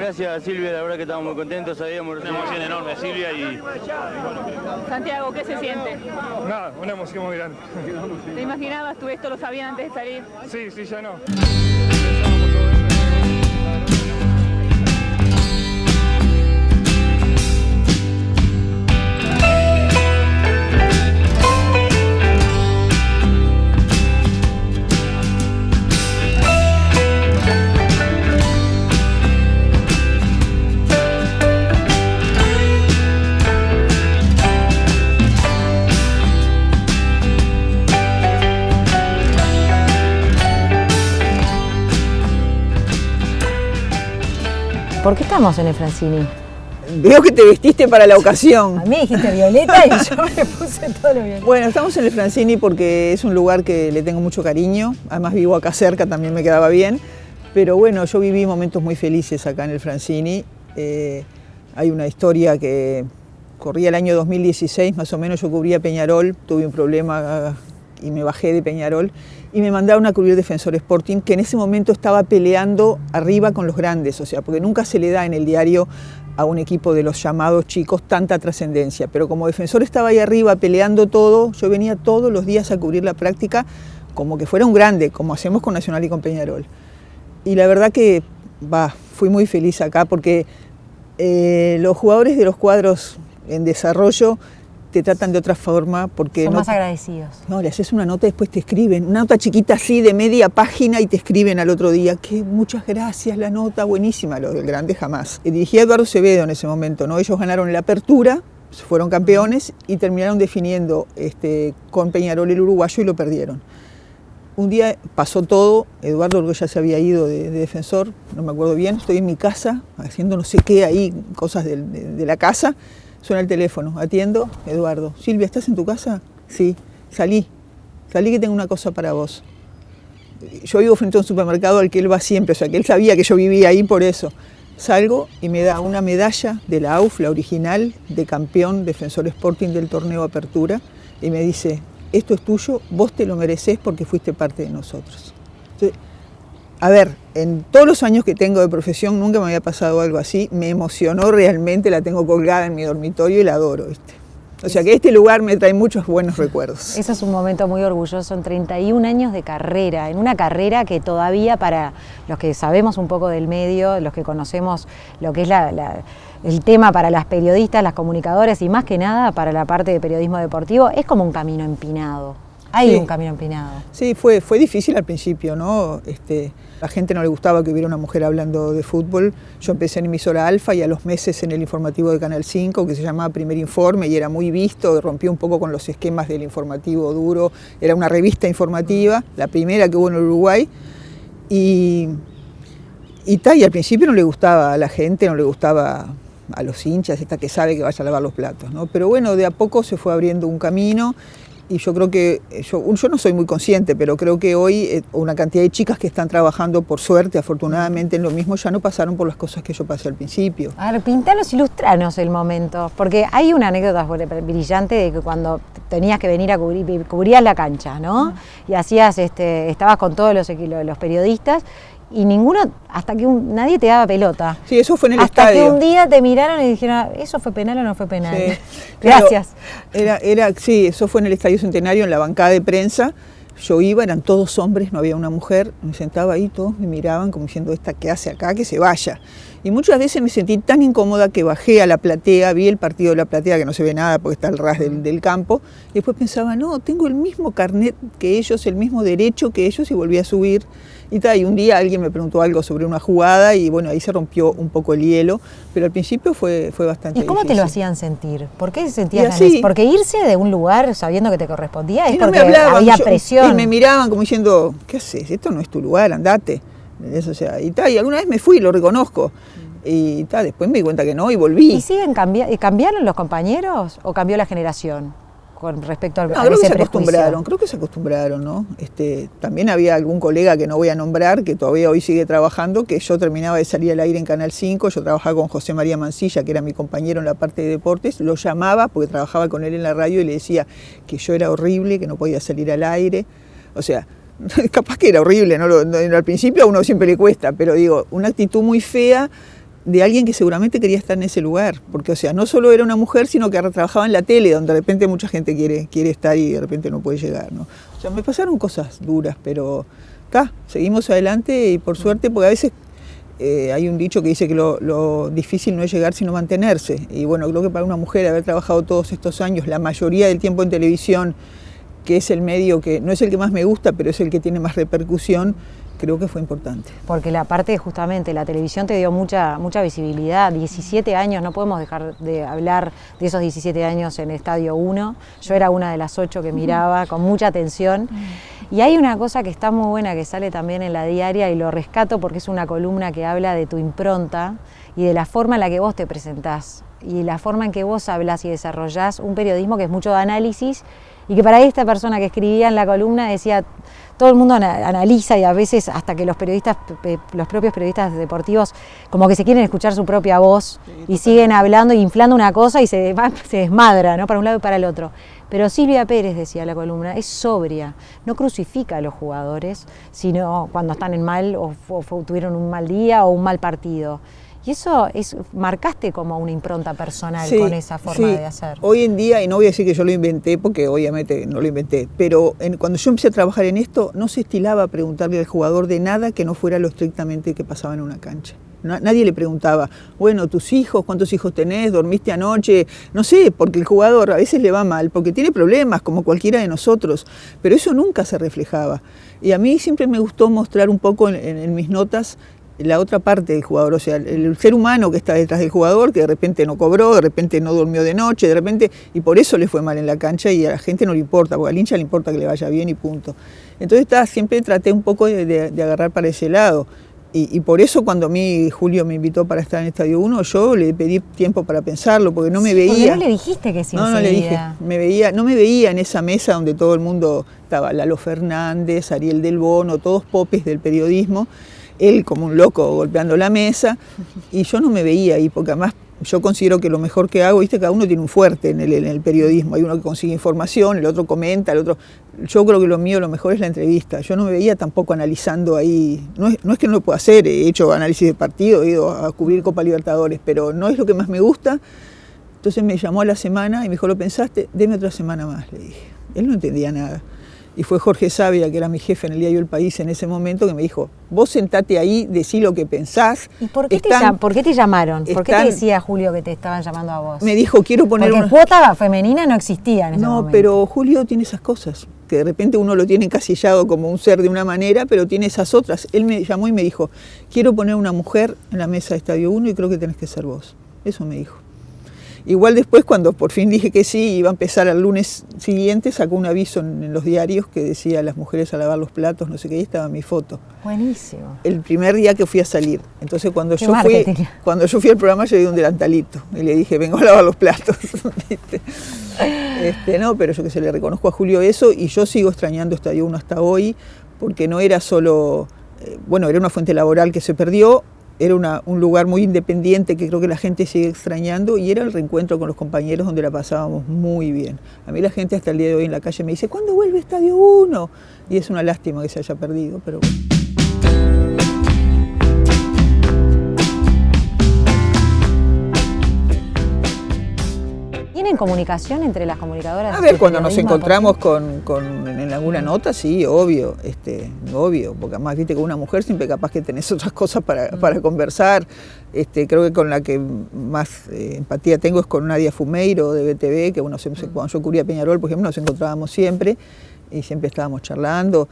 gracias Silvia, la verdad que estamos muy contentos, sabíamos... Una emoción enorme Silvia y... Santiago, ¿qué se siente? Nada, una emoción muy grande. ¿Te imaginabas tú esto, lo sabían antes de salir? Sí, ya no. ¿Por qué estamos en el Francini? Veo que te vestiste para la ocasión. A mí dijiste violeta y yo me puse todo lo violeta. Bueno, estamos en el Francini porque es un lugar que le tengo mucho cariño. Además vivo acá cerca, también me quedaba bien. Pero bueno, yo viví momentos muy felices acá en el Francini. Hay una historia que corría el año 2016, más o menos yo cubría Peñarol, tuve un problema y me bajé de Peñarol y me mandaron a cubrir Defensor Sporting, que en ese momento estaba peleando arriba con los grandes, o sea, porque nunca se le da en el diario a un equipo de los llamados chicos tanta trascendencia, pero como Defensor estaba ahí arriba peleando todo, yo venía todos los días a cubrir la práctica como que fuera un grande, como hacemos con Nacional y con Peñarol. Y la verdad que fui muy feliz acá porque los jugadores de los cuadros en desarrollo te tratan de otra forma porque son más agradecidos. No, le haces una nota y después te escriben, una nota chiquita así de media página y te escriben al otro día, que muchas gracias, la nota buenísima, lo del grande jamás. Dirigía a Eduardo Acevedo en ese momento, ¿no? Ellos ganaron la apertura, fueron campeones y terminaron definiendo con Peñarol el uruguayo y lo perdieron. Un día pasó todo, Eduardo ya se había ido de Defensor, no me acuerdo bien, estoy en mi casa haciendo no sé qué ahí, cosas de la casa. Suena el teléfono, atiendo, Eduardo. Silvia, ¿estás en tu casa? Sí, salí que tengo una cosa para vos. Yo vivo frente a un supermercado al que él va siempre, o sea que él sabía que yo vivía ahí por eso. Salgo y me da una medalla de la AUF, la original, de campeón Defensor Sporting del torneo Apertura, y me dice, esto es tuyo, vos te lo merecés porque fuiste parte de nosotros. Entonces, a ver, en todos los años que tengo de profesión nunca me había pasado algo así, me emocionó realmente, la tengo colgada en mi dormitorio y la adoro, ¿viste? O sea que este lugar me trae muchos buenos recuerdos. Eso es un momento muy orgulloso, en 31 años de carrera, en una carrera que todavía para los que sabemos un poco del medio, los que conocemos lo que es el tema para las periodistas, las comunicadoras y más que nada para la parte de periodismo deportivo, es como un camino empinado. Hay un camino empinado. Sí, fue difícil al principio, ¿no? La gente no le gustaba que hubiera una mujer hablando de fútbol. Yo empecé en emisora Alfa y a los meses en el informativo de Canal 5, que se llamaba Primer Informe y era muy visto, rompió un poco con los esquemas del informativo duro. Era una revista informativa, la primera que hubo en el Uruguay. Y al principio no le gustaba a la gente, no le gustaba a los hinchas, esta que sabe que vaya a lavar los platos, ¿no? Pero bueno, de a poco se fue abriendo un camino. Y yo creo que, yo no soy muy consciente, pero creo que hoy una cantidad de chicas que están trabajando, por suerte, afortunadamente, en lo mismo, ya no pasaron por las cosas que yo pasé al principio. A ver, pintanos, ilustranos el momento, porque hay una anécdota brillante de que cuando tenías que venir a cubrías la cancha, ¿no? Y hacías, estabas con todos los periodistas, y ninguno, hasta que nadie te daba pelota. Sí, eso fue en el hasta estadio. Hasta que un día te miraron y dijeron, ¿eso fue penal o no fue penal? Sí, gracias. Sí, eso fue en el Estadio Centenario, en la bancada de prensa. Yo iba, eran todos hombres, no había una mujer. Me sentaba ahí, todos me miraban como diciendo, ¿esta qué hace acá? Que se vaya. Y muchas veces me sentí tan incómoda que bajé a la platea, vi el partido de la platea, que no se ve nada porque está al ras del campo. Y después pensaba, no, tengo el mismo carnet que ellos, el mismo derecho que ellos, y volví a subir. Y un día alguien me preguntó algo sobre una jugada y bueno, ahí se rompió un poco el hielo, pero al principio fue bastante difícil. ¿Y cómo te lo hacían sentir? ¿Por qué sentías porque irse de un lugar sabiendo que te correspondía es porque había presión? Y me miraban como diciendo, ¿qué haces? Esto no es tu lugar, andate. O sea, y alguna vez me fui, lo reconozco. Y después me di cuenta que no y volví. ¿Y cambiaron los compañeros o cambió la generación? Con respecto al creo que se acostumbraron, ¿no? También había algún colega que no voy a nombrar, que todavía hoy sigue trabajando, que yo terminaba de salir al aire en Canal 5, yo trabajaba con José María Mancilla, que era mi compañero en la parte de deportes, lo llamaba porque trabajaba con él en la radio y le decía que yo era horrible, que no podía salir al aire, o sea, capaz que era horrible, ¿no? Al principio a uno siempre le cuesta, pero digo, una actitud muy fea de alguien que seguramente quería estar en ese lugar, porque o sea, no solo era una mujer, sino que trabajaba en la tele, donde de repente mucha gente quiere estar y de repente no puede llegar, ¿no? O sea, me pasaron cosas duras, pero seguimos adelante y por suerte, porque a veces hay un dicho que dice que lo difícil no es llegar sino mantenerse, y bueno, creo que para una mujer haber trabajado todos estos años, la mayoría del tiempo en televisión, que es el medio que no es el que más me gusta, pero es el que tiene más repercusión, creo que fue importante. Porque la parte, justamente, la televisión te dio mucha visibilidad, 17 años, no podemos dejar de hablar de esos 17 años en Estadio 1, yo era una de las 8 que miraba con mucha atención, y hay una cosa que está muy buena que sale también en La Diaria y lo rescato porque es una columna que habla de tu impronta y de la forma en la que vos te presentás y la forma en que vos hablás y desarrollás un periodismo que es mucho de análisis y que para esta persona que escribía en la columna decía, todo el mundo analiza y a veces hasta que los propios periodistas deportivos como que se quieren escuchar su propia voz y siguen hablando e inflando una cosa y se desmadra, ¿no? Para un lado y para el otro. Pero Silvia Pérez, decía la columna, es sobria, no crucifica a los jugadores, sino cuando están en mal o tuvieron un mal día o un mal partido. Y eso marcaste como una impronta personal con esa forma de hacer. Hoy en día, y no voy a decir que yo lo inventé, porque obviamente no lo inventé, pero cuando yo empecé a trabajar en esto, no se estilaba preguntarle al jugador de nada que no fuera lo estrictamente que pasaba en una cancha. Nadie le preguntaba, bueno, tus hijos, ¿cuántos hijos tenés? ¿Dormiste anoche? No sé, porque el jugador a veces le va mal, porque tiene problemas, como cualquiera de nosotros, pero eso nunca se reflejaba. Y a mí siempre me gustó mostrar un poco en mis notas la otra parte del jugador, o sea, el ser humano que está detrás del jugador, que de repente no cobró, de repente no durmió de noche, de repente, y por eso le fue mal en la cancha y a la gente no le importa, porque al hincha le importa que le vaya bien y punto. Entonces siempre traté un poco de agarrar para ese lado. Y por eso cuando a mí Julio me invitó para estar en Estadio 1, yo le pedí tiempo para pensarlo, porque no me veía. Porque no le dijiste que sí. No le dije. No me veía en esa mesa donde todo el mundo estaba, Lalo Fernández, Ariel Del Bono, todos popes del periodismo, él como un loco golpeando la mesa, y yo no me veía ahí, porque además yo considero que lo mejor que hago, viste, cada uno tiene un fuerte en el periodismo, hay uno que consigue información, el otro comenta, el otro... Yo creo que lo mío, lo mejor es la entrevista. Yo no me veía tampoco analizando ahí, no es que no lo pueda hacer, he hecho análisis de partido, he ido a cubrir Copa Libertadores, pero no es lo que más me gusta. Entonces me llamó a la semana y me dijo, ¿lo pensaste? Deme otra semana más, le dije. Él no entendía nada. Y fue Jorge Sabia, que era mi jefe en el diario El País en ese momento, que me dijo, vos sentate ahí, decí lo que pensás. ¿Y por qué te llamaron? ¿Por qué te decía Julio que te estaban llamando a vos? Me dijo, quiero poner porque cuota femenina no existía en ese momento. No, pero Julio tiene esas cosas, que de repente uno lo tiene encasillado como un ser de una manera, pero tiene esas otras. Él me llamó y me dijo, quiero poner una mujer en la mesa de Estadio 1 y creo que tenés que ser vos. Eso me dijo. Igual después, cuando por fin dije que sí, iba a empezar el lunes siguiente, sacó un aviso en los diarios que decía las mujeres a lavar los platos, no sé qué, y estaba mi foto. Buenísimo. El primer día que fui a salir. Entonces cuando yo fui al programa yo di un delantalito y le dije, vengo a lavar los platos. No, pero yo que se le reconozco a Julio eso, y yo sigo extrañando Estadio 1 hasta hoy, porque no era solo, era una fuente laboral que se perdió, era un lugar muy independiente que creo que la gente sigue extrañando, y era el reencuentro con los compañeros donde la pasábamos muy bien. A mí la gente hasta el día de hoy en la calle me dice, ¿cuándo vuelve Estadio 1? Y es una lástima que se haya perdido, pero bueno. ¿Tienen comunicación entre las comunicadoras? A ver, cuando nos encontramos en alguna nota, sí, obvio, porque además, viste, con una mujer siempre capaz que tenés otras cosas para conversar. Creo que con la que más empatía tengo es con Nadia Fumeiro de BTV, que cuando yo cubría Peñarol, por ejemplo, nos encontrábamos siempre y siempre estábamos charlando.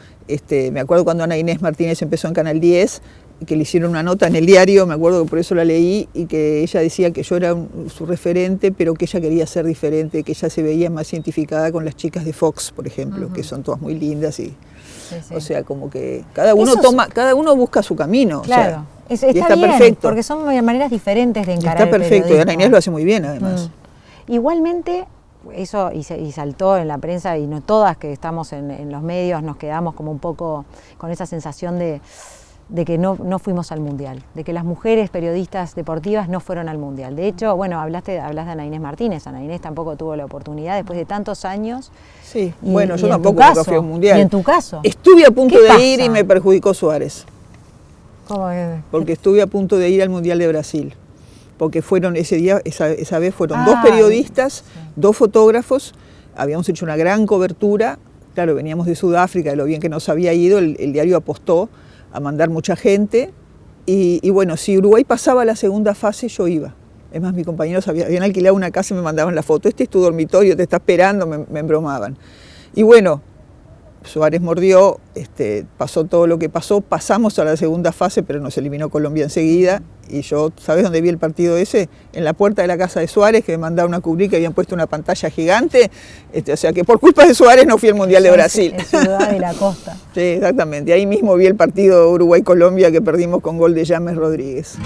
Me acuerdo cuando Ana Inés Martínez empezó en Canal 10, que le hicieron una nota en el diario, me acuerdo que por eso la leí, y que ella decía que yo era su referente, pero que ella quería ser diferente, que ella se veía más identificada con las chicas de Fox, por ejemplo, que son todas muy lindas y o sea, como que cada uno busca su camino. Claro, o sea, está bien, perfecto. Porque son maneras diferentes de encarar está perfecto, y Ana Inés lo hace muy bien además. Igualmente, eso y saltó en la prensa, y no todas que estamos en los medios nos quedamos como un poco con esa sensación de que no fuimos al Mundial, de que las mujeres periodistas deportivas no fueron al Mundial. De hecho, hablas de Ana Inés Martínez. Ana Inés tampoco tuvo la oportunidad después de tantos años. Sí, yo tampoco nunca fui a un Mundial. ¿Y en tu caso? Estuve a punto de ir y me perjudicó Suárez. ¿Cómo es? Porque estuve a punto de ir al Mundial de Brasil. Porque fueron ese día, esa vez fueron 2 periodistas, 2 fotógrafos, habíamos hecho una gran cobertura, claro, veníamos de Sudáfrica, de lo bien que nos había ido, el diario apostó a mandar mucha gente, y bueno, si Uruguay pasaba a la segunda fase, yo iba. Es más, mis compañeros habían alquilado una casa y me mandaban la foto, este es tu dormitorio, te está esperando, me embromaban. Y bueno, Suárez mordió, pasó todo lo que pasó, pasamos a la segunda fase, pero nos eliminó Colombia enseguida, y yo, ¿sabes dónde vi el partido ese? En la puerta de la casa de Suárez, que me mandaron a cubrir, que habían puesto una pantalla gigante, o sea que por culpa de Suárez no fui al Mundial de Brasil. En Ciudad de la Costa. Sí, exactamente, ahí mismo vi el partido Uruguay-Colombia que perdimos con gol de James Rodríguez.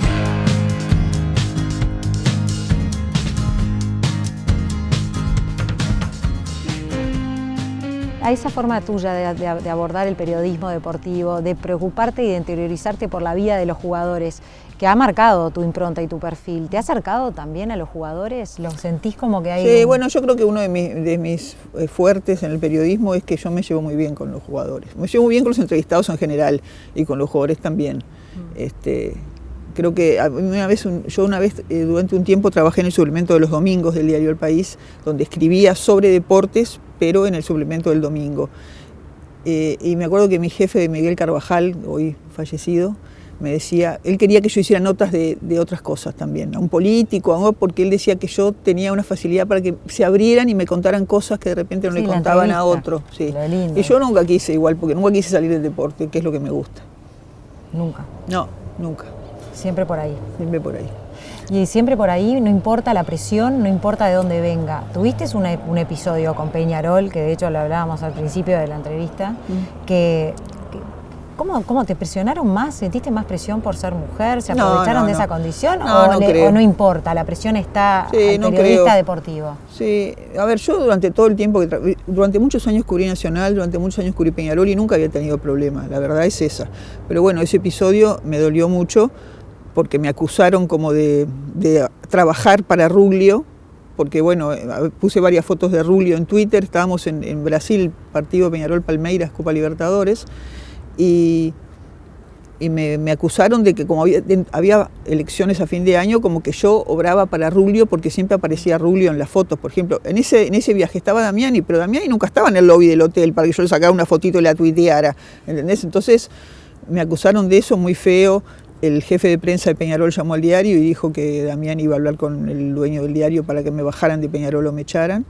A esa forma tuya de abordar el periodismo deportivo, de preocuparte y de interiorizarte por la vida de los jugadores, que ha marcado tu impronta y tu perfil, ¿te ha acercado también a los jugadores? ¿Los sentís como que hay...? Sí, bueno, yo creo que uno de mis fuertes en el periodismo es que yo me llevo muy bien con los jugadores. Me llevo muy bien con los entrevistados en general y con los jugadores también. Creo que yo una vez durante un tiempo trabajé en el suplemento de los domingos del diario El País, donde escribía sobre deportes, pero en el suplemento del domingo. Y me acuerdo que mi jefe, Miguel Carvajal, hoy fallecido, me decía, él quería que yo hiciera notas de otras cosas también, a un político, porque él decía que yo tenía una facilidad para que se abrieran y me contaran cosas que de repente no le contaban a otro. Sí. Y yo nunca quise igual, porque nunca quise salir del deporte, que es lo que me gusta. ¿Nunca? No, nunca. Siempre por ahí. Siempre por ahí. Y siempre por ahí, no importa la presión, no importa de dónde venga. Tuviste un episodio con Peñarol, que de hecho lo hablábamos al principio de la entrevista, ¿cómo te presionaron más? ¿Sentiste más presión por ser mujer? ¿Se aprovecharon de esa condición? ¿O no importa? ¿La presión está al periodista deportivo? Sí, a ver, yo durante todo el tiempo, durante muchos años cubrí Nacional, durante muchos años cubrí Peñarol y nunca había tenido problemas, la verdad es esa. Pero bueno, ese episodio me dolió mucho porque me acusaron como de trabajar para Ruglio, porque bueno, puse varias fotos de Ruglio en Twitter, estábamos en Brasil, partido Peñarol-Palmeiras, Copa Libertadores, y me acusaron de que como había elecciones a fin de año, como que yo obraba para Ruglio porque siempre aparecía Ruglio en las fotos. Por ejemplo, en ese viaje estaba Damiani, pero Damiani nunca estaba en el lobby del hotel para que yo le sacara una fotito y la tuiteara, ¿entendés? Entonces me acusaron de eso muy feo. El jefe de prensa de Peñarol llamó al diario y dijo que Damiani iba a hablar con el dueño del diario para que me bajaran de Peñarol o me echaran.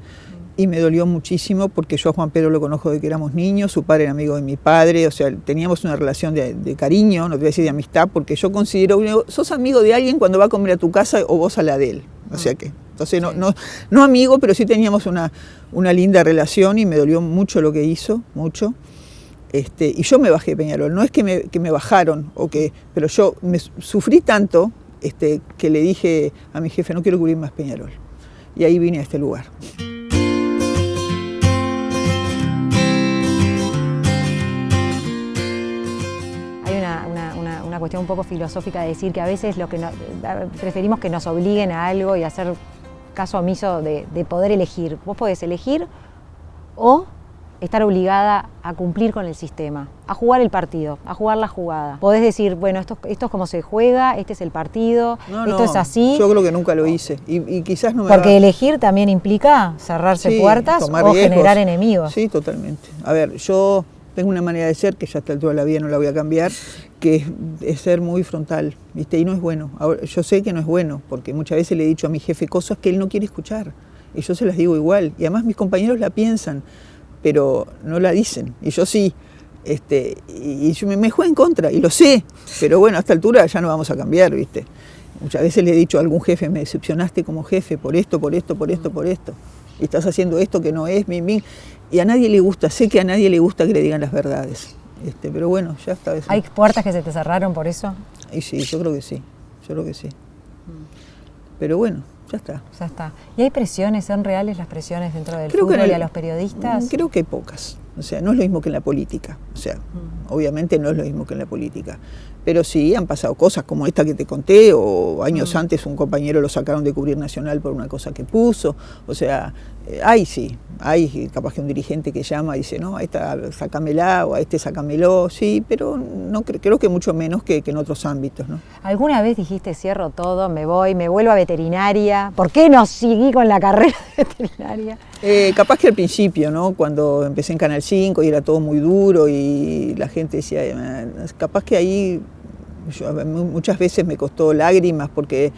Y me dolió muchísimo porque yo a Juan Pedro lo conozco de que éramos niños, su padre era amigo de mi padre, o sea, teníamos una relación de cariño, no te voy a decir de amistad, porque yo considero, sos amigo de alguien cuando va a comer a tu casa o vos a la de él. O sea que, entonces no amigo, pero sí teníamos una linda relación y me dolió mucho lo que hizo, mucho. Y yo me bajé de Peñarol, no es que me bajaron, pero yo sufrí tanto que le dije a mi jefe, no quiero cubrir más Peñarol. Y ahí vine a este lugar. Una cuestión un poco filosófica de decir que a veces preferimos que nos obliguen a algo y hacer caso omiso de poder elegir. Vos podés elegir o estar obligada a cumplir con el sistema, a jugar el partido, a jugar la jugada. Podés decir, bueno, esto es como se juega, este es el partido, esto es así. Yo creo que nunca lo hice y quizás no me Porque elegir también implica cerrarse puertas o riesgos. Generar enemigos. Sí, totalmente. A ver, yo tengo una manera de ser que ya a esta altura de la vida no la voy a cambiar, que es ser muy frontal, ¿viste? Y no es bueno. Ahora, yo sé que no es bueno, porque muchas veces le he dicho a mi jefe cosas que él no quiere escuchar, y yo se las digo igual. Y además mis compañeros la piensan, pero no la dicen, y yo sí. Y yo me juego en contra, y lo sé, pero bueno, a esta altura ya no vamos a cambiar, ¿viste? Muchas veces le he dicho a algún jefe, me decepcionaste como jefe por esto, y estás haciendo esto que no es, y a nadie le gusta, sé que a nadie le gusta que le digan las verdades, pero bueno, ya está eso. ¿Hay puertas que se te cerraron por eso? Y sí, yo creo que sí. Pero bueno, ya está. Ya está. ¿Y hay presiones, son reales las presiones dentro del fútbol y a los periodistas? Creo que pocas. O sea, no es lo mismo que en la política. O sea, obviamente no es lo mismo que en la política. Pero sí, han pasado cosas como esta que te conté, o años antes un compañero lo sacaron de cubrir Nacional por una cosa que puso. O sea, hay capaz que un dirigente que llama y dice, no, a esta sácamela, o a este sácamelo, sí, pero no creo que mucho menos que en otros ámbitos, ¿no? ¿Alguna vez dijiste, cierro todo, me voy, me vuelvo a veterinaria? ¿Por qué no seguí con la carrera de veterinaria? Capaz que al principio, ¿no? Cuando empecé en Canal 5 y era todo muy duro y la gente decía, capaz que ahí muchas veces me costó lágrimas porque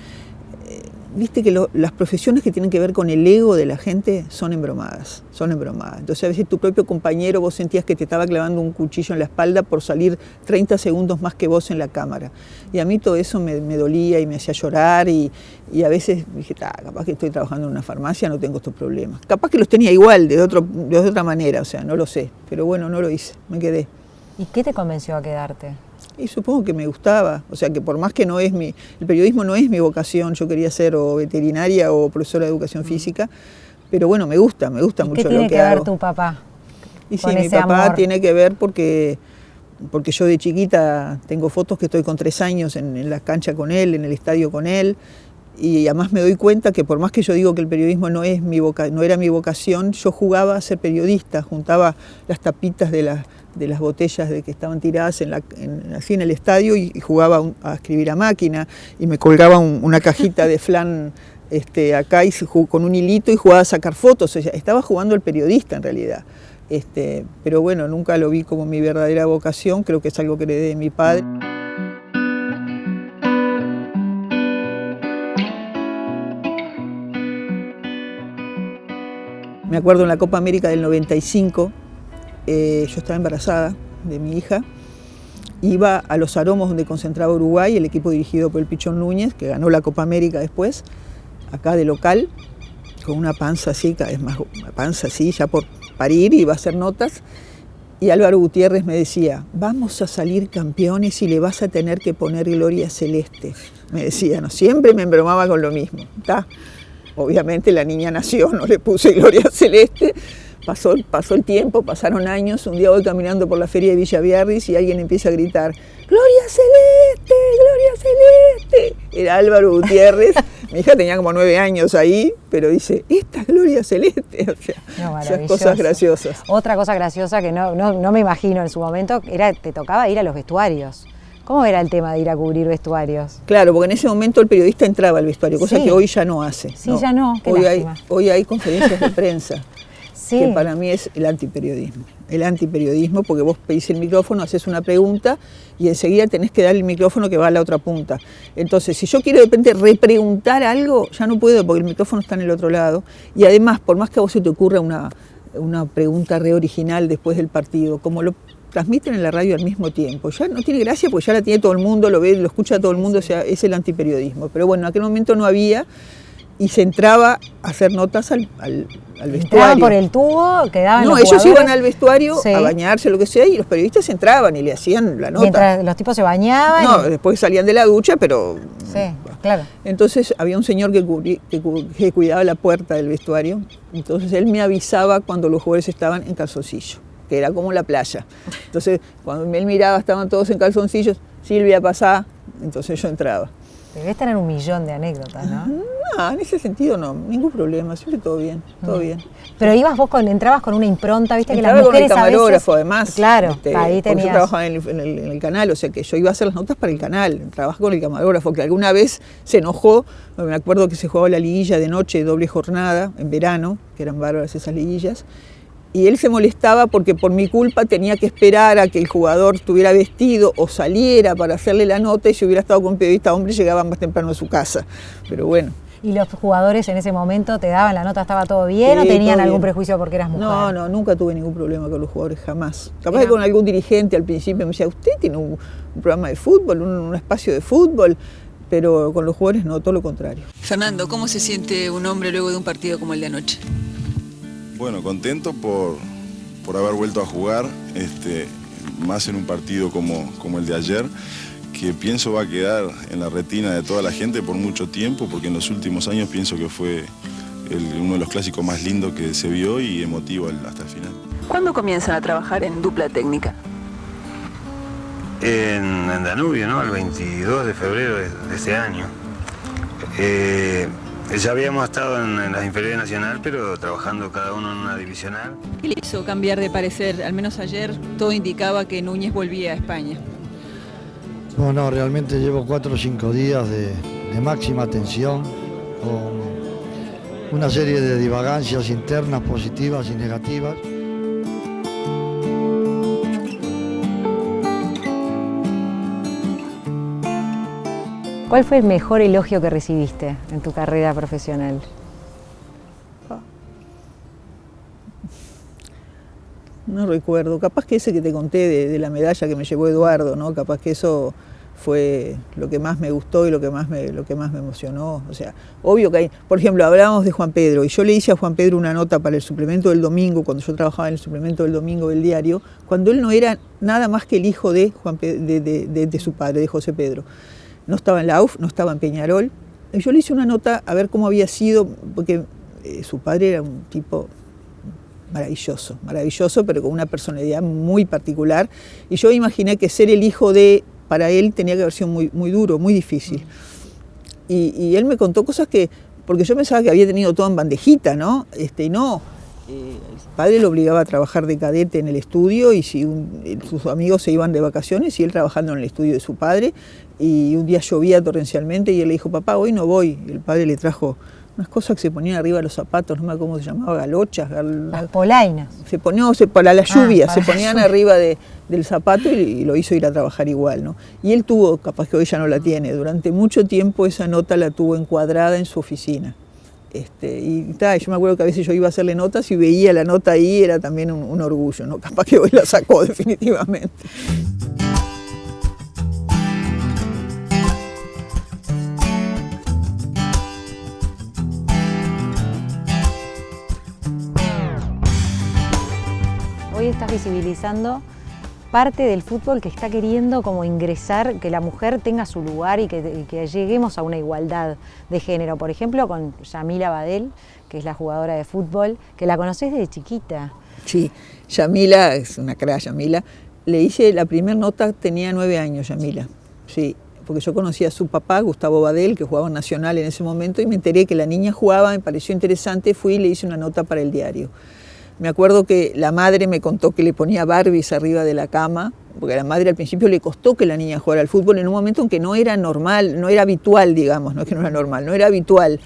viste que las profesiones que tienen que ver con el ego de la gente son embromadas. Entonces a veces tu propio compañero vos sentías que te estaba clavando un cuchillo en la espalda por salir 30 segundos más que vos en la cámara. Y a mí todo eso me dolía y me hacía llorar y a veces dije, capaz que estoy trabajando en una farmacia, no tengo estos problemas. Capaz que los tenía igual, de otra manera, o sea, no lo sé. Pero bueno, no lo hice, me quedé. ¿Y qué te convenció a quedarte? Y supongo que me gustaba, o sea que por más que no es el periodismo no es mi vocación, yo quería ser o veterinaria o profesora de educación física, pero bueno, me gusta mucho lo que hago. ¿Qué tiene que ver tu papá? Y sí, mi papá tiene que ver porque yo de chiquita tengo fotos que estoy con 3 años en la cancha con él, en el estadio con él, y además me doy cuenta que por más que yo digo que el periodismo no era mi vocación, yo jugaba a ser periodista, juntaba las tapitas de las botellas que estaban tiradas así en el estadio y jugaba a escribir a máquina y me colgaba una cajita de flan acá con un hilito y jugaba a sacar fotos. O sea, estaba jugando el periodista en realidad. Pero bueno, nunca lo vi como mi verdadera vocación, creo que es algo que heredé de mi padre. Me acuerdo en la Copa América del 95, yo estaba embarazada de mi hija, iba a Los Aromos donde concentraba Uruguay, el equipo dirigido por el Pichón Núñez, que ganó la Copa América después, acá de local, con una panza así, cada vez más, una panza así, ya por parir, iba a hacer notas, y Álvaro Gutiérrez me decía, vamos a salir campeones y le vas a tener que poner Gloria Celeste. Me decía, no, siempre me embromaba con lo mismo, ¿está? Obviamente la niña nació, no le puse Gloria Celeste, pasó el tiempo, pasaron años, un día voy caminando por la feria de Villa Biarritz y alguien empieza a gritar, ¡Gloria Celeste! ¡Gloria Celeste! Era Álvaro Gutiérrez, mi hija tenía como 9 años ahí, pero dice, ¡esta es Gloria Celeste! O sea, esas cosas graciosas. Otra cosa graciosa que no me imagino en su momento, te tocaba ir a los vestuarios. ¿Cómo era el tema de ir a cubrir vestuarios? Claro, porque en ese momento el periodista entraba al vestuario, cosa que hoy ya no hace. Sí, ¿no? Ya no, qué lástima. Hoy hay conferencias de prensa, sí. Que para mí es el antiperiodismo. El antiperiodismo, porque vos pedís el micrófono, haces una pregunta y enseguida tenés que dar el micrófono que va a la otra punta. Entonces, si yo quiero de repente repreguntar algo, ya no puedo porque el micrófono está en el otro lado. Y además, por más que a vos se te ocurra una pregunta re original después del partido, como lo transmiten en la radio al mismo tiempo, ya no tiene gracia porque ya la tiene todo el mundo, lo ve, lo escucha todo el mundo, o sea, es el antiperiodismo. Pero bueno, en aquel momento no había y se entraba a hacer notas al vestuario. Entraban por el tubo, quedaban los ellos jugadores, iban al vestuario a bañarse, lo que sea, y los periodistas entraban y le hacían la nota. Mientras los tipos se bañaban. No, después salían de la ducha, pero... Sí, claro. Entonces había un señor que cuidaba la puerta del vestuario, entonces él me avisaba cuando los jugadores estaban en calzoncillo, que era como la playa. Entonces, cuando él miraba, estaban todos en calzoncillos, Silvia, pasá, entonces yo entraba. Debes tener 1.000.000 de anécdotas, ¿no? No, en ese sentido no, ningún problema, siempre todo bien, todo bien. Pero entrabas con una impronta, viste, entraba que las mujeres con el camarógrafo, a veces, además. Claro, ahí tenías. Yo trabajaba en el canal, o sea que yo iba a hacer las notas para el canal, trabajaba con el camarógrafo, que alguna vez se enojó, me acuerdo que se jugaba la liguilla de noche, doble jornada, en verano, que eran bárbaras esas liguillas, y él se molestaba porque por mi culpa tenía que esperar a que el jugador estuviera vestido o saliera para hacerle la nota, y si hubiera estado con un periodista hombre llegaba más temprano a su casa, pero bueno. ¿Y los jugadores en ese momento te daban la nota, estaba todo bien, o tenían algún prejuicio porque eras mujer? No, nunca tuve ningún problema con los jugadores, jamás. Capaz que con algún dirigente al principio me decía, usted tiene un programa de fútbol, un espacio de fútbol, pero con los jugadores no, todo lo contrario. Fernando, ¿cómo se siente un hombre luego de un partido como el de anoche? Bueno, contento por haber vuelto a jugar, más en un partido como el de ayer, que pienso va a quedar en la retina de toda la gente por mucho tiempo, porque en los últimos años pienso que fue uno de los clásicos más lindos que se vio y emotivo hasta el final. ¿Cuándo comienzan a trabajar en dupla técnica? En Danubio, ¿no? El 22 de febrero de ese año. Ya habíamos estado en la inferior nacional, pero trabajando cada uno en una divisional. ¿Qué le hizo cambiar de parecer? Al menos ayer todo indicaba que Núñez volvía a España. No, realmente llevo 4 o 5 días de máxima tensión, con una serie de divagancias internas positivas y negativas. ¿Cuál fue el mejor elogio que recibiste en tu carrera profesional? No recuerdo, capaz que ese que te conté de la medalla que me llevó Eduardo, ¿no? Capaz que eso fue lo que más me gustó y lo que más me emocionó. O sea, obvio que hay, por ejemplo, hablábamos de Juan Pedro y yo le hice a Juan Pedro una nota para el suplemento del domingo, cuando yo trabajaba en el suplemento del domingo del diario, cuando él no era nada más que el hijo de su padre, de José Pedro. No estaba en la UF, no estaba en Peñarol. Y yo le hice una nota a ver cómo había sido, porque su padre era un tipo maravilloso, pero con una personalidad muy particular. Y yo imaginé que ser el hijo para él tenía que haber sido muy, muy duro, muy difícil. Y él me contó cosas porque yo pensaba que había tenido todo en bandejita, ¿no? Y no. El padre lo obligaba a trabajar de cadete en el estudio y si sus amigos se iban de vacaciones y él trabajando en el estudio de su padre, y un día llovía torrencialmente y él le dijo, papá, hoy no voy. Y el padre le trajo unas cosas que se ponían arriba de los zapatos, no me acuerdo cómo se llamaba, galochas. Las polainas. Para la lluvia, se para ponían arriba del zapato y lo hizo ir a trabajar igual, ¿no? Y él tuvo, capaz que hoy ya no la tiene, durante mucho tiempo esa nota la tuvo encuadrada en su oficina. Yo me acuerdo que a veces yo iba a hacerle notas y veía la nota ahí, era también un orgullo, ¿no? Capaz que hoy la sacó definitivamente. Hoy estás visibilizando parte del fútbol que está queriendo como ingresar, que la mujer tenga su lugar y que lleguemos a una igualdad de género. Por ejemplo, con Yamila Badel, que es la jugadora de fútbol, que la conocés desde chiquita. Sí, Yamila es una crack, Yamila. Le hice la primera nota, tenía 9 años, Yamila. Sí, porque yo conocía a su papá, Gustavo Badel, que jugaba en Nacional en ese momento, y me enteré que la niña jugaba, me pareció interesante, fui y le hice una nota para el diario. Me acuerdo que la madre me contó que le ponía Barbies arriba de la cama, porque a la madre al principio le costó que la niña jugara al fútbol en un momento en que no era normal, no era habitual, digamos, no es que no era normal, no era habitual.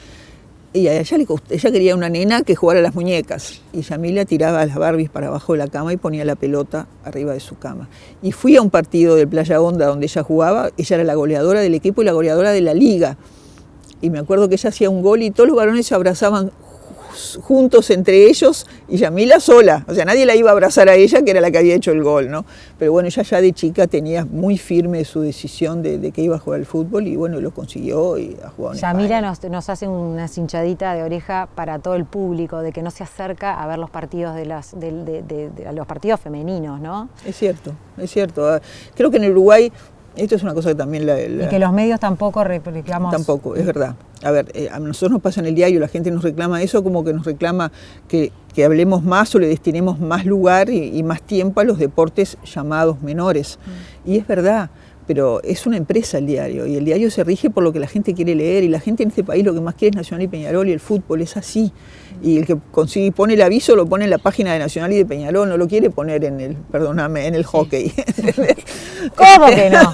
Y a ella ella quería una nena que jugara a las muñecas. Y Yamila tiraba las Barbies para abajo de la cama y ponía la pelota arriba de su cama. Y fui a un partido del Playa Honda donde ella jugaba, ella era la goleadora del equipo y la goleadora de la liga. Y me acuerdo que ella hacía un gol y todos los varones se abrazaban juntos entre ellos y Yamila sola, o sea, nadie la iba a abrazar a ella, que era la que había hecho el gol, ¿no? Pero bueno, ella ya de chica tenía muy firme su decisión de que iba a jugar al fútbol y bueno, lo consiguió y ha jugado en Yamila nos hace una cinchadita de oreja para todo el público, de que no se acerca a ver los partidos de los partidos femeninos, ¿no? Es cierto. Creo que en Uruguay esto es una cosa que también y que los medios tampoco replicamos. Tampoco, es verdad. A ver, a nosotros nos pasa en el diario, la gente nos reclama eso, como que nos reclama que hablemos más o le destinemos más lugar y más tiempo a los deportes llamados menores. Y es verdad, pero es una empresa el diario, y el diario se rige por lo que la gente quiere leer, y la gente en este país lo que más quiere es Nacional y Peñarol, y el fútbol es así. Y el que consigue pone el aviso lo pone en la página de Nacional y de Peñarol, no lo quiere poner en el hockey. ¿Cómo que no?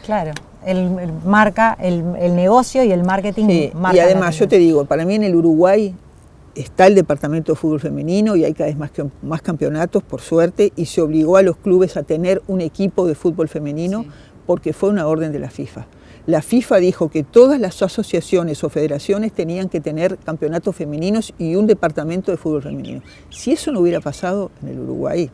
Claro, el negocio y el marketing. Sí, y además yo te digo, para mí en el Uruguay está el departamento de fútbol femenino y hay cada vez más campeonatos, por suerte, y se obligó a los clubes a tener un equipo de fútbol femenino porque fue una orden de la FIFA. La FIFA dijo que todas las asociaciones o federaciones tenían que tener campeonatos femeninos y un departamento de fútbol femenino. Si eso no hubiera pasado en el Uruguay.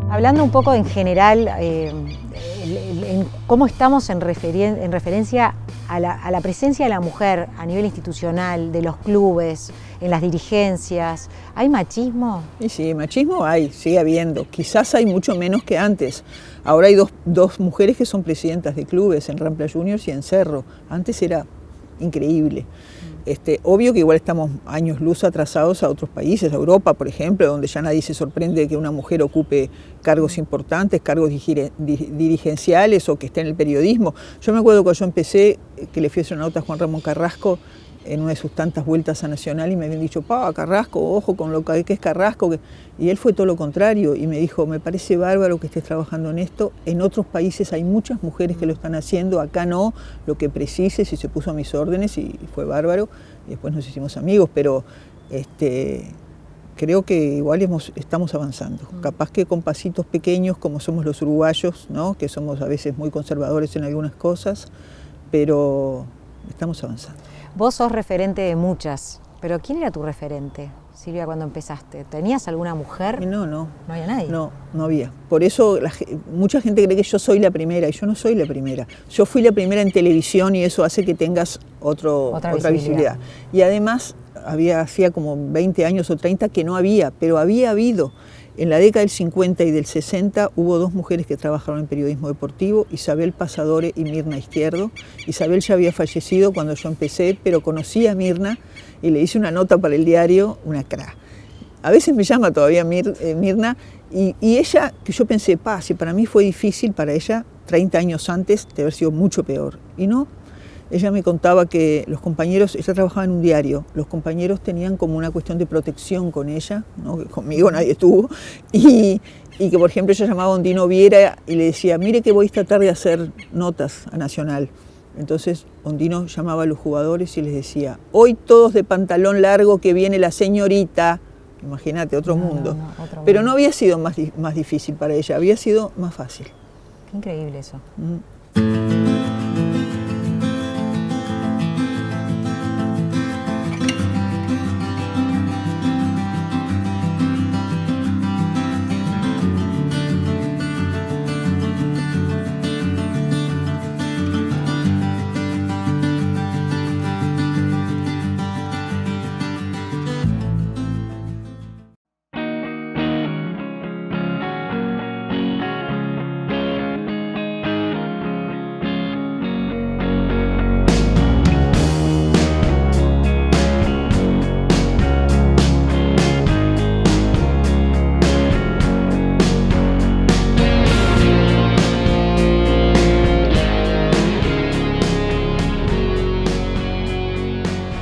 Hablando un poco en general, en cómo estamos en referencia a la presencia de la mujer a nivel institucional, de los clubes, en las dirigencias, ¿hay machismo? Sí, machismo hay, sigue habiendo. Quizás hay mucho menos que antes. Ahora hay dos mujeres que son presidentas de clubes, en Rampla Juniors y en Cerro. Antes era increíble. Obvio que igual estamos años luz atrasados a otros países, a Europa, por ejemplo, donde ya nadie se sorprende de que una mujer ocupe cargos importantes, cargos dirigenciales o que esté en el periodismo. Yo me acuerdo cuando yo empecé, que le fui a hacer una nota a Juan Ramón Carrasco en una de sus tantas vueltas a Nacional y me habían dicho, Carrasco, ojo con lo que es Carrasco. Y él fue todo lo contrario y me dijo, me parece bárbaro que estés trabajando en esto. En otros países hay muchas mujeres que lo están haciendo, acá no, lo que precises, y se puso a mis órdenes y fue bárbaro. Y después nos hicimos amigos, pero creo que igual estamos avanzando. Capaz que con pasitos pequeños, como somos los uruguayos, ¿no? Que somos a veces muy conservadores en algunas cosas, pero estamos avanzando. Vos sos referente de muchas, pero ¿quién era tu referente, Silvia, cuando empezaste? ¿Tenías alguna mujer? No. ¿No había nadie? No había. Por eso mucha gente cree que yo soy la primera, y yo no soy la primera. Yo fui la primera en televisión y eso hace que tengas otra visibilidad. Y además, hacía como 20 años o 30 que no había, pero había habido. En la década del 50 y del 60 hubo dos mujeres que trabajaron en periodismo deportivo, Isabel Pasadore y Mirna Izquierdo. Isabel ya había fallecido cuando yo empecé, pero conocí a Mirna y le hice una nota para el diario, una cra. A veces me llama todavía Mirna y ella, que yo pensé, si para mí fue difícil, para ella 30 años antes de haber sido mucho peor. Y no. Ella me contaba que los compañeros, ella trabajaba en un diario, los compañeros tenían como una cuestión de protección con ella, ¿no? Que conmigo nadie estuvo, y que por ejemplo ella llamaba a Ondino Viera y le decía, mire que voy esta tarde a hacer notas a Nacional. Entonces Ondino llamaba a los jugadores y les decía, hoy todos de pantalón largo que viene la señorita. Imagínate, otro mundo. Otro Pero mundo. no había sido más difícil para ella, había sido más fácil. Qué increíble eso.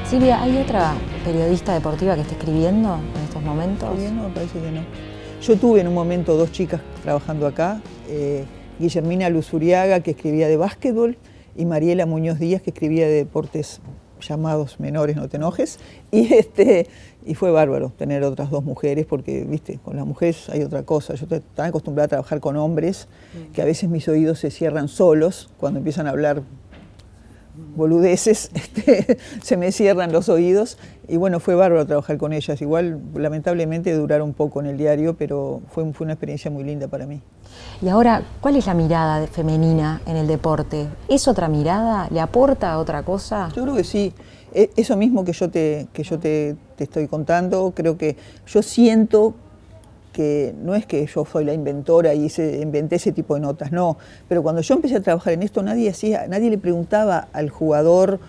Silvia, ¿hay otra periodista deportiva que esté escribiendo en estos momentos? No, parece que no. Yo tuve en un momento dos chicas trabajando acá, Guillermina Luzuriaga, que escribía de básquetbol, y Mariela Muñoz Díaz, que escribía de deportes llamados menores, no te enojes, y fue bárbaro tener otras dos mujeres, porque, viste, con las mujeres hay otra cosa. Yo estoy tan acostumbrada a trabajar con hombres, que a veces mis oídos se cierran solos cuando empiezan a hablar boludeces, se me cierran los oídos, y bueno, fue bárbaro trabajar con ellas. Igual, lamentablemente, duraron poco en el diario, pero fue una experiencia muy linda para mí. Y ahora, ¿cuál es la mirada femenina en el deporte? ¿Es otra mirada? ¿Le aporta otra cosa? Yo creo que sí. Eso mismo que yo te estoy contando, creo que yo siento que no es que yo soy la inventora y inventé ese tipo de notas, no. Pero cuando yo empecé a trabajar en esto, nadie le preguntaba al jugador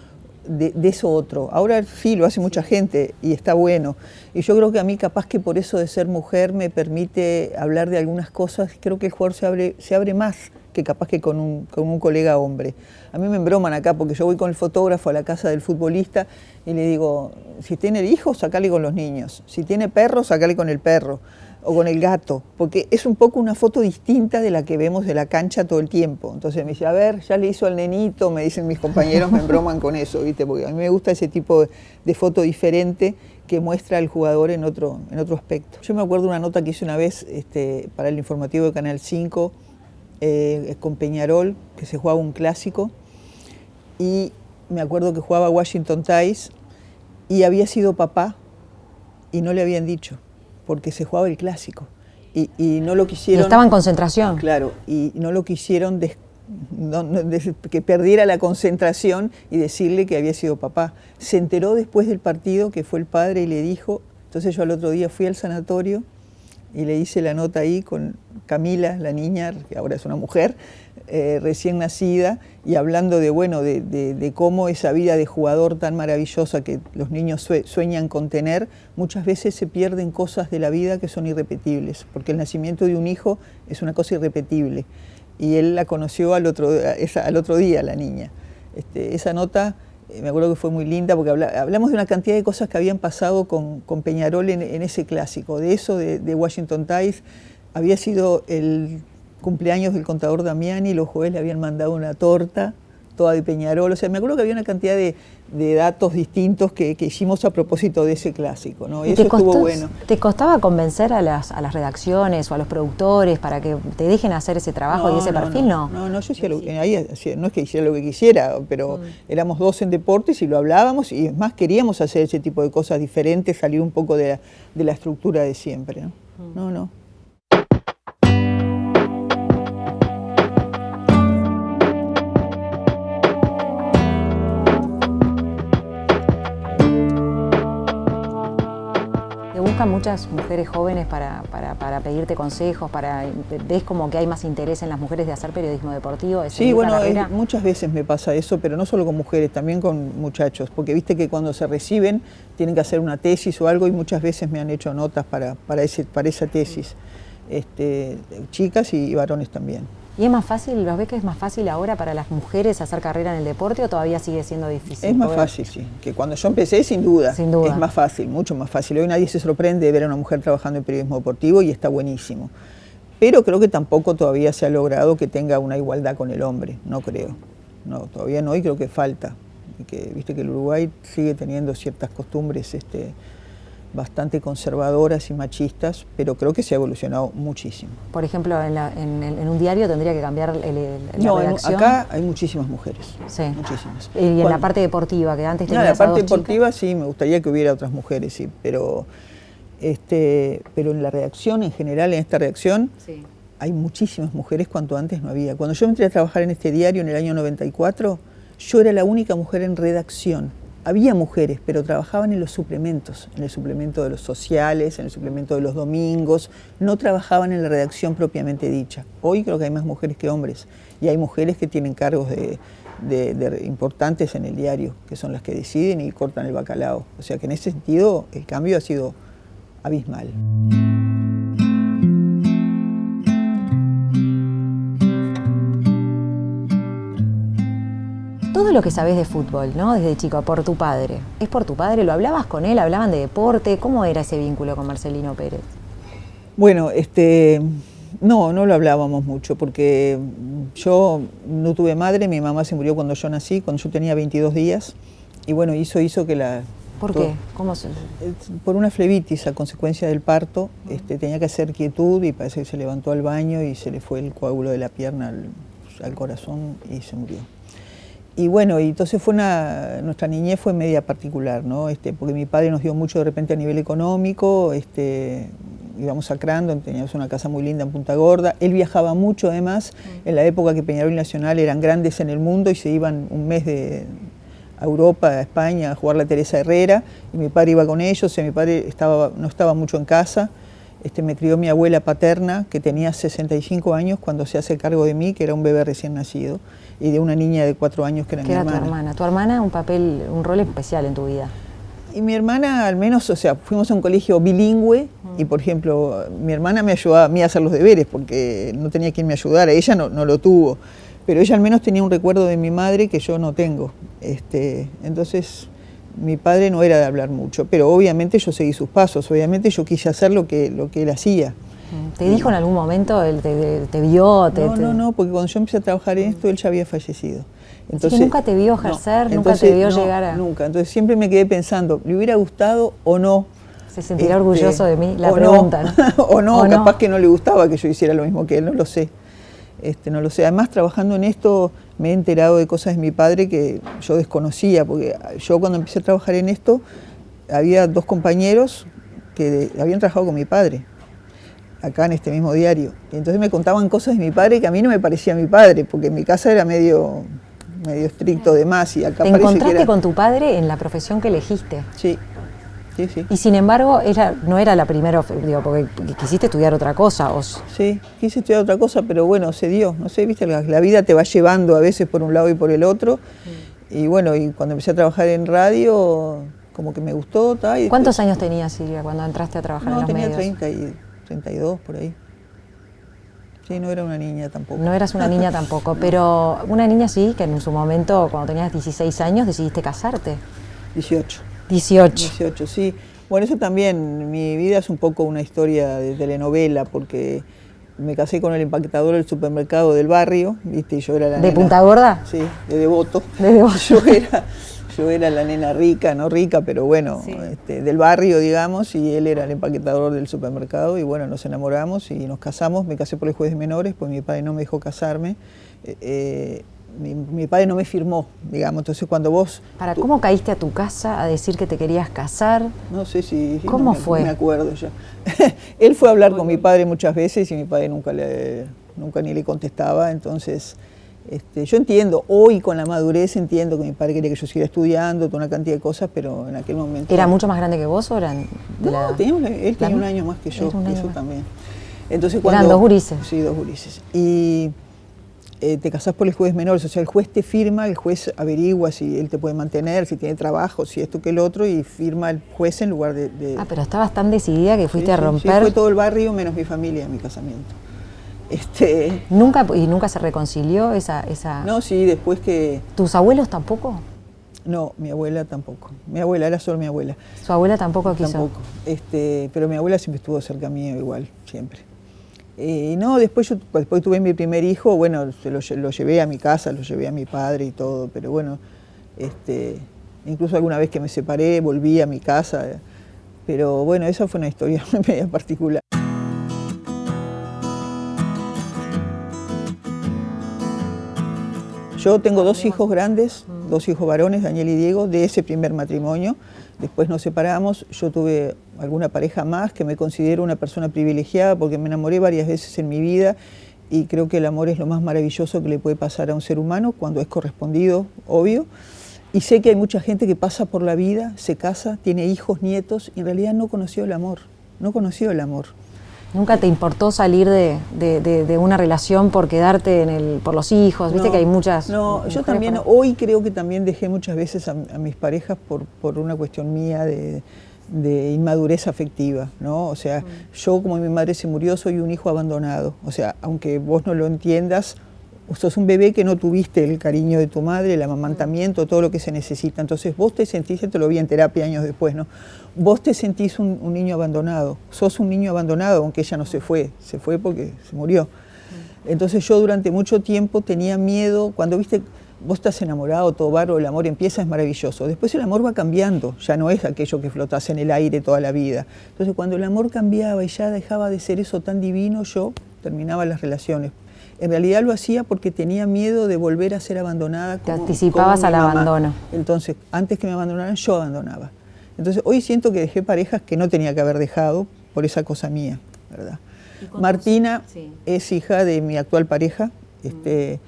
de eso otro. Ahora sí, lo hace mucha gente y está bueno. Y yo creo que a mí, capaz que por eso de ser mujer, me permite hablar de algunas cosas. Creo que el jugador se abre más que capaz que con un colega hombre. A mí me embroman acá porque yo voy con el fotógrafo a la casa del futbolista y le digo, si tiene hijos, sacale con los niños. Si tiene perro, sacale con el perro. O con el gato, porque es un poco una foto distinta de la que vemos de la cancha todo el tiempo. Entonces me dice, a ver, ya le hizo al nenito, me dicen mis compañeros, me embroman con eso, ¿viste? Porque a mí me gusta ese tipo de foto diferente que muestra al jugador en otro aspecto. Yo me acuerdo de una nota que hice una vez para el informativo de Canal 5 con Peñarol, que se jugaba un clásico, y me acuerdo que jugaba Washington Ties y había sido papá y no le habían dicho, porque se jugaba el clásico y no lo quisieron. Y estaba en concentración. Claro, y no lo quisieron que perdiera la concentración y decirle que había sido papá. Se enteró después del partido que fue el padre y le dijo. Entonces yo al otro día fui al sanatorio y le hice la nota ahí con Camila, la niña, que ahora es una mujer, recién nacida, y hablando de, bueno, de cómo esa vida de jugador tan maravillosa que los niños sueñan con tener, muchas veces se pierden cosas de la vida que son irrepetibles, porque el nacimiento de un hijo es una cosa irrepetible, y él la conoció al otro día, la niña. Esa nota, me acuerdo que fue muy linda, porque hablamos de una cantidad de cosas que habían pasado con Peñarol en ese clásico. De eso, de Washington Tides, había sido el cumpleaños del contador Damiani, los jueves le habían mandado una torta, toda de Peñarol. O sea, me acuerdo que había una cantidad de datos distintos que hicimos a propósito de ese clásico, ¿no? Y eso estuvo bueno. ¿Te costaba convencer a las redacciones o a los productores para que te dejen hacer ese trabajo y ese perfil? No, yo hacía no es que hiciera lo que quisiera, pero éramos dos en deportes y lo hablábamos, y es más, queríamos hacer ese tipo de cosas diferentes, salir un poco de la estructura de siempre, ¿no? No. Buscan muchas mujeres jóvenes para pedirte consejos, ¿ves como que hay más interés en las mujeres de hacer periodismo deportivo? Sí, bueno, muchas veces me pasa eso, pero no solo con mujeres, también con muchachos, porque viste que cuando se reciben tienen que hacer una tesis o algo, y muchas veces me han hecho notas para esa tesis, chicas y varones también. ¿Y es más fácil, los ves que es más fácil ahora para las mujeres hacer carrera en el deporte, o todavía sigue siendo difícil? Es más fácil, sí. Que cuando yo empecé, sin duda. Sin duda. Es más fácil, mucho más fácil. Hoy nadie se sorprende de ver a una mujer trabajando en periodismo deportivo, y está buenísimo. Pero creo que tampoco todavía se ha logrado que tenga una igualdad con el hombre, no creo. No, todavía no, y creo que falta. Y que, viste que el Uruguay sigue teniendo ciertas costumbres bastante conservadoras y machistas, pero creo que se ha evolucionado muchísimo. Por ejemplo, en un diario tendría que cambiar la redacción. Acá hay muchísimas mujeres. Sí. Muchísimas. Y en la parte deportiva, que antes tenías la parte dos deportiva chicas. Sí, me gustaría que hubiera otras mujeres, sí, pero en la redacción en general, en esta redacción, sí, hay muchísimas mujeres, cuanto antes no había. Cuando yo entré a trabajar en este diario en el año 94, yo era la única mujer en redacción. Había mujeres, pero trabajaban en los suplementos, en el suplemento de los sociales, en el suplemento de los domingos, no trabajaban en la redacción propiamente dicha. Hoy creo que hay más mujeres que hombres, y hay mujeres que tienen cargos importantes en el diario, que son las que deciden y cortan el bacalao. O sea que en ese sentido el cambio ha sido abismal. Todo lo que sabés de fútbol, ¿no? Desde chico, por tu padre. ¿Es por tu padre? ¿Lo hablabas con él? ¿Hablaban de deporte? ¿Cómo era ese vínculo con Marcelino Pérez? Bueno, no lo hablábamos mucho, porque yo no tuve madre, mi mamá se murió cuando yo nací, cuando yo tenía 22 días, y bueno, hizo que la... ¿Por qué? ¿Cómo se...? Por una flebitis a consecuencia del parto, tenía que hacer quietud, y parece que se levantó al baño y se le fue el coágulo de la pierna al corazón y se murió. Y bueno, y entonces nuestra niñez fue media particular, ¿no? Porque mi padre nos dio mucho de repente a nivel económico, íbamos a Crandon, teníamos una casa muy linda en Punta Gorda, él viajaba mucho además, en la época que Peñarol y Nacional eran grandes en el mundo y se iban un mes a Europa, a España, a jugar la Teresa Herrera, y mi padre iba con ellos, y mi padre no estaba mucho en casa. Me crió mi abuela paterna, que tenía 65 años cuando se hace cargo de mí, que era un bebé recién nacido, y de una niña de 4 años que era mi hermana. Tu hermana. Tu hermana, un rol especial en tu vida. Y mi hermana, al menos, o sea, fuimos a un colegio bilingüe, y por ejemplo, mi hermana me ayudaba a mí a hacer los deberes, porque no tenía quien me ayudara, ella no lo tuvo, pero ella al menos tenía un recuerdo de mi madre que yo no tengo. Entonces, mi padre no era de hablar mucho, pero obviamente yo seguí sus pasos, obviamente yo quise hacer lo que él hacía. ¿Te dijo en algún momento, él te vio? No, porque cuando yo empecé a trabajar en esto, él ya había fallecido. Entonces, ¿así que nunca te vio ejercer, nunca te vio llegar a...? Nunca, entonces siempre me quedé pensando, ¿le hubiera gustado o no? ¿Se sentirá orgulloso de mí? La pregunta, ¿no? o no, capaz que no le gustaba que yo hiciera lo mismo que él, no lo sé. No lo sé. Además, trabajando en esto, me he enterado de cosas de mi padre que yo desconocía, porque yo cuando empecé a trabajar en esto, había 2 compañeros que habían trabajado con mi padre, acá en este mismo diario. Y entonces me contaban cosas de mi padre que a mí no me parecía mi padre, porque en mi casa era medio estricto de más. Y acá ¿te encontraste con tu padre en la profesión que elegiste? Sí. Sí, sí. Y sin embargo, no era la primera, digo, porque quisiste estudiar otra cosa. Sí, quise estudiar otra cosa, pero bueno, se dio. No sé, viste, la vida te va llevando a veces por un lado y por el otro. Y bueno, y cuando empecé a trabajar en radio, como que me gustó. Y ¿Cuántos años tenías, Silvia, cuando entraste a trabajar en los medios? No, tenía 32, por ahí. Sí, no era una niña tampoco. No eras una niña tampoco, pero una niña sí, que en su momento, cuando tenías 16 años, decidiste casarte. 18. 18, sí. Bueno, eso también, mi vida es un poco una historia de telenovela, porque me casé con el empaquetador del supermercado del barrio, ¿viste? Y yo era la ¿De nena, Punta Gorda? Sí, de Devoto. De Devoto. Yo era la nena rica, no rica, pero bueno, Sí. Del barrio, digamos, y él era el empaquetador del supermercado, y bueno, nos enamoramos y nos casamos. Me casé por el juez de menores, pues mi padre no me dejó casarme. Mi padre no me firmó, digamos, entonces cuando vos... ¿Cómo caíste a tu casa a decir que te querías casar? No sé si... ¿Cómo fue? No me acuerdo ya. Él fue a hablar con mi padre muchas veces y mi padre nunca ni le contestaba, entonces... yo entiendo, hoy con la madurez entiendo que mi padre quería que yo siguiera estudiando, toda una cantidad de cosas, pero en aquel momento... ¿Era mucho más grande que vos o eran de la... él tenía un año más que yo, y yo también. Entonces, ¿Eran dos gurises? Sí, 2 gurises. Y te casás por el juez menores, o sea, el juez te firma, el juez averigua si él te puede mantener, si tiene trabajo, si esto que el otro, y firma el juez en lugar de... Ah, pero estabas tan decidida que fuiste a romper... Sí, fue todo el barrio menos mi familia en mi casamiento. ¿Nunca se reconcilió esa...? No, sí, después que... ¿Tus abuelos tampoco? No, mi abuela tampoco. Mi abuela, era solo mi abuela. ¿Su abuela tampoco quiso? Tampoco. Pero mi abuela siempre estuvo cerca mío igual, siempre. No, después tuve mi primer hijo, bueno, lo llevé a mi casa, lo llevé a mi padre y todo, pero bueno, incluso alguna vez que me separé, volví a mi casa, pero bueno, esa fue una historia media particular. Yo tengo 2 hijos grandes, 2 hijos varones, Daniel y Diego, de ese primer matrimonio. Después nos separamos, yo tuve alguna pareja más, que me considero una persona privilegiada porque me enamoré varias veces en mi vida y creo que el amor es lo más maravilloso que le puede pasar a un ser humano cuando es correspondido, obvio. Y sé que hay mucha gente que pasa por la vida, se casa, tiene hijos, nietos y en realidad no conoció el amor, no conoció el amor. ¿Nunca te importó salir de una relación por quedarte por los hijos? Viste que hay muchas... No, yo también, hoy creo que también dejé muchas veces a mis parejas por una cuestión mía de inmadurez afectiva, ¿no? O sea, yo como mi madre se murió, soy un hijo abandonado. O sea, aunque vos no lo entiendas, sos un bebé que no tuviste el cariño de tu madre, el amamantamiento, todo lo que se necesita. Entonces vos te sentís, te lo vi en terapia años después, ¿no? Vos te sentís un niño abandonado, sos un niño abandonado, aunque ella no se fue porque se murió. Entonces yo durante mucho tiempo tenía miedo, cuando viste, vos estás enamorado, todo barro, el amor empieza, es maravilloso. Después el amor va cambiando, ya no es aquello que flotás en el aire toda la vida. Entonces cuando el amor cambiaba y ya dejaba de ser eso tan divino, yo terminaba las relaciones. En realidad lo hacía porque tenía miedo de volver a ser abandonada. Te anticipabas al abandono. Entonces, antes que me abandonaran, yo abandonaba. Entonces, hoy siento que dejé parejas que no tenía que haber dejado por esa cosa mía, ¿verdad? Martina es hija de mi actual pareja, y que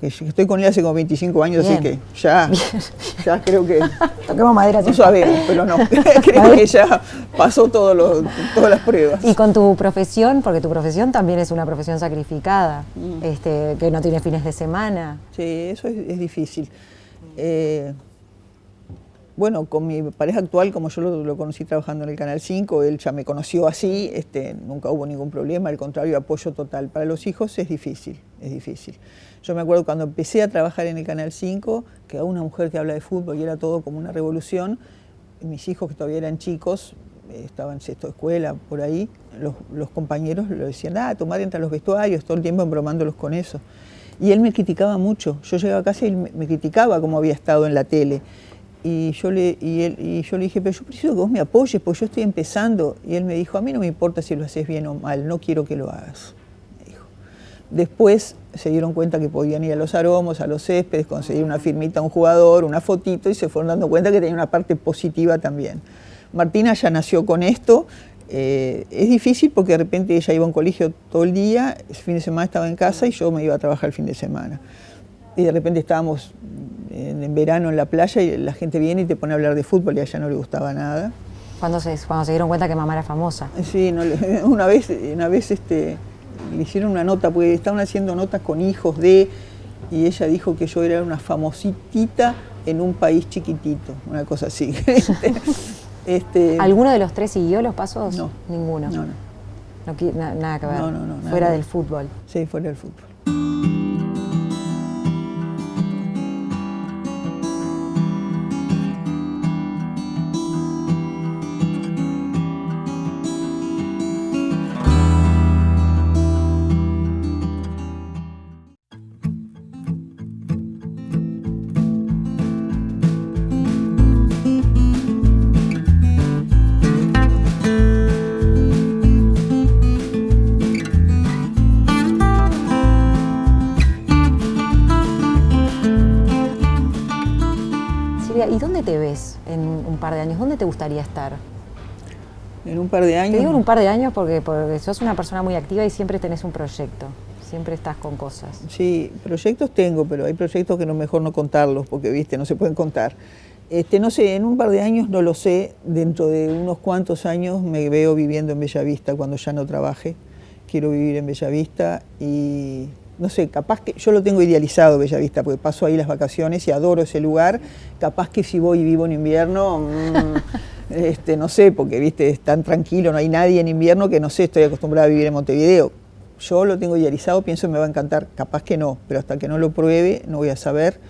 estoy con él hace como 25 años, Bien. así que ya creo que... Toquemos madera. No sabemos, pero no. Creo que ya pasó todas las pruebas. Y con tu profesión, porque tu profesión también es una profesión sacrificada, que no tiene fines de semana. Sí, eso es difícil. Bueno, con mi pareja actual, como yo lo conocí trabajando en el Canal 5, él ya me conoció así, nunca hubo ningún problema, al contrario, apoyo total. Para los hijos es difícil, es difícil. Yo me acuerdo cuando empecé a trabajar en el Canal 5, que a una mujer que habla de fútbol y era todo como una revolución, mis hijos que todavía eran chicos, estaban en sexto de escuela, por ahí, los compañeros le decían, tu madre entra a los vestuarios, todo el tiempo embromándolos con eso. Y él me criticaba mucho, yo llegaba a casa y él me criticaba como había estado en la tele. Y yo le dije, pero yo preciso que vos me apoyes, porque yo estoy empezando. Y él me dijo, a mí no me importa si lo haces bien o mal, no quiero que lo hagas. Me dijo. Después se dieron cuenta que podían ir a los aromos, a los céspedes, conseguir una firmita a un jugador, una fotito, y se fueron dando cuenta que tenía una parte positiva también. Martina ya nació con esto. Es difícil porque de repente ella iba a un colegio todo el día, el fin de semana estaba en casa y yo me iba a trabajar el fin de semana. Y de repente estábamos en verano en la playa y la gente viene y te pone a hablar de fútbol y a ella no le gustaba nada. Cuando se dieron cuenta que mamá era famosa. Sí, una vez le hicieron una nota, porque estaban haciendo notas con hijos y ella dijo que yo era una famositita en un país chiquitito, una cosa así. ¿Alguno de los tres siguió los pasos? No. Ninguno. No. Nada que ver. No, fuera nada. del fútbol. Sí, fuera del fútbol. ¿Y dónde te ves en un par de años? ¿Dónde te gustaría estar? En un par de años. Te digo en un par de años porque sos una persona muy activa y siempre tenés un proyecto, siempre estás con cosas. Sí, proyectos tengo, pero hay proyectos que no mejor no contarlos porque, viste, no se pueden contar. No sé, en un par de años no lo sé, dentro de unos cuantos años me veo viviendo en Bellavista cuando ya no trabaje. Quiero vivir en Bellavista y no sé, capaz que yo lo tengo idealizado Bellavista porque paso ahí las vacaciones y adoro ese lugar. Capaz que si voy y vivo en invierno, no sé, porque viste, es tan tranquilo, no hay nadie en invierno que no sé, estoy acostumbrada a vivir en Montevideo. Yo lo tengo idealizado, pienso que me va a encantar, capaz que no, pero hasta que no lo pruebe no voy a saber.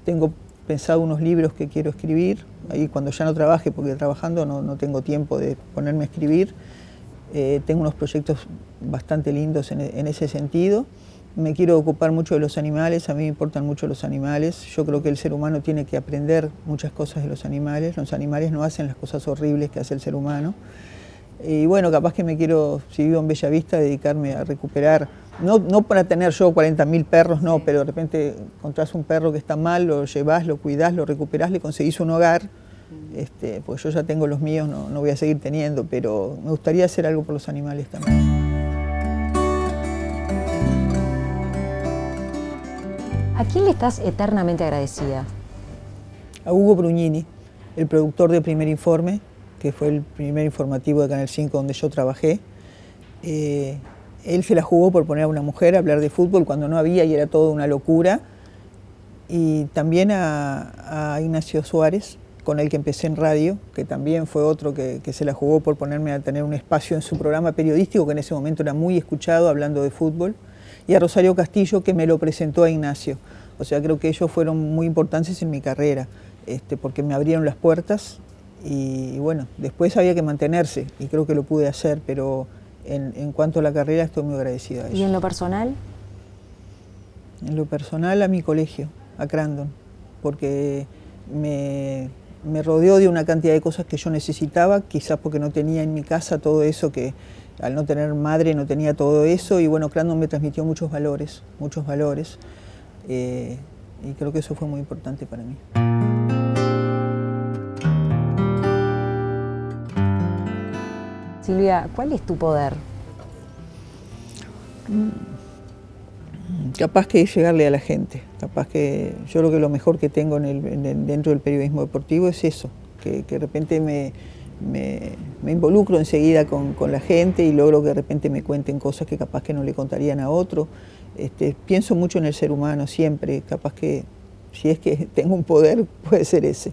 Tengo pensado unos libros que quiero escribir, ahí cuando ya no trabaje, porque trabajando no tengo tiempo de ponerme a escribir. Tengo unos proyectos bastante lindos en ese sentido. Me quiero ocupar mucho de los animales, a mí me importan mucho los animales. Yo creo que el ser humano tiene que aprender muchas cosas de los animales no hacen las cosas horribles que hace el ser humano. Y bueno, capaz que me quiero, si vivo en Bellavista, dedicarme a recuperar, no para tener yo 40.000 perros, no, pero de repente encontrás un perro que está mal, lo llevás, lo cuidás, lo recuperás, le conseguís un hogar, pues yo ya tengo los míos, no voy a seguir teniendo, pero me gustaría hacer algo por los animales también. ¿A quién le estás eternamente agradecida? A Hugo Brugnini, el productor de Primer Informe, que fue el primer informativo de Canal 5 donde yo trabajé. Él se la jugó por poner a una mujer a hablar de fútbol cuando no había y era todo una locura. Y también a Ignacio Suárez, con el que empecé en radio, que también fue otro que se la jugó por ponerme a tener un espacio en su programa periodístico, que en ese momento era muy escuchado hablando de fútbol. Y a Rosario Castillo, que me lo presentó a Ignacio. O sea, creo que ellos fueron muy importantes en mi carrera, porque me abrieron las puertas y bueno, después había que mantenerse y creo que lo pude hacer, pero en cuanto a la carrera estoy muy agradecida a ellos. ¿Y en lo personal? En lo personal a mi colegio, a Crandon, porque me rodeó de una cantidad de cosas que yo necesitaba, quizás porque no tenía en mi casa todo eso que... Al no tener madre no tenía todo eso y bueno, Crandon me transmitió muchos valores y creo que eso fue muy importante para mí. Silvia, ¿cuál es tu poder? Capaz que llegarle a la gente, capaz que yo creo que lo mejor que tengo dentro del periodismo deportivo es eso, que de repente me involucro enseguida con la gente y logro que de repente me cuenten cosas que capaz que no le contarían a otro. Pienso mucho en el ser humano siempre, capaz que si es que tengo un poder puede ser ese.